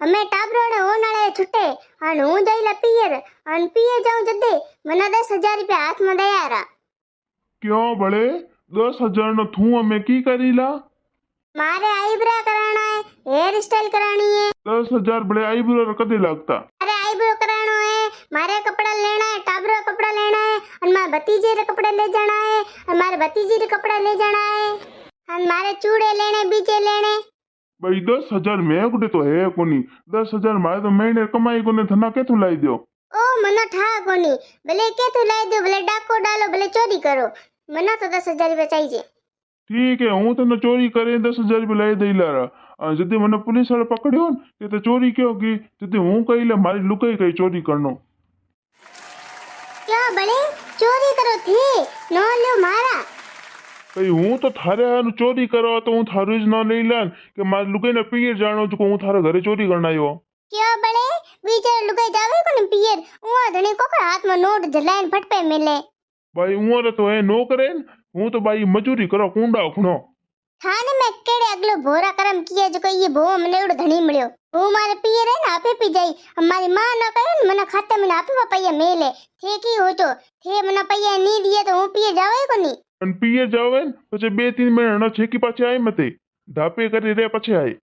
અમે ટાબરોને ઓનાળે છૂટે અને હું જઈલા પિયર અને પિયર જાઉં જદે મને 10,000 રૂપિયા હાથમાં દયારા क्यों बड़े 10,000 नो थू हमें की करीला मारे आईब्रो कराना है हेयर स्टाइल करानी है 10,000 बड़े आईब्रो कदे लगता मारे आईब्रो कराना है मारे कपड़ा लेना है टाबरो कपड़ा लेना है और मारे भतीजे रे कपड़े ले जाना है और मारे भतीजी रे कपड़ा ले जाना है और मारे चूड़े लेने बीजे लेने भाई 10,000 मैं कुटे तो है कोनी 10,000 मारे तो महीने कमाई कोने धना के तू लाई दियो ओ मना ठा कोनी भले के तू लाई दो भले डाको डालो भले चोरी करो मना तो 10,000 रुपया चाहिए ठीक है हूँ तने चोरी करे 10,000 रुपया लाई दई लारा जदि मने पुलिस वाले पकड़्यो ने तो चोरी क्यों की जदि हूँ कही ले मारी लुकाई कही चोरी करनो क्या बड़े चोरी करो थे नो लो मारा भाई हूँ तो थारे हारू चोरी करो तो हूँ थारू ज न लई लान कि मारी लुकाई ने पीर जानो जो हूँ थारे घरे चोरी करना आयो क्या बड़े बीचे लुगाई जावे कोने पियर उआ धणी कोकर हाथ में नोट झलाइन फट पे मिले भाई उमर तो है नो करे हूँ तो भाई मजूरी करो कुंडा उखणो थाने में केड़े अगलो भोरा करम किया जो ये भो मने उड़ धणी मिलियो वो मारे पियर है ना आपे पी जाई हमारी मां न कहे मने खाते में आपे पैया मेले थे की हो तो थे मने पैया नी दिए तो हूं पिए जावे कोनी अन पीए जावे न पछे 2-3 महीना छेकी पाछे आई मते ढापे करी रे पछे आई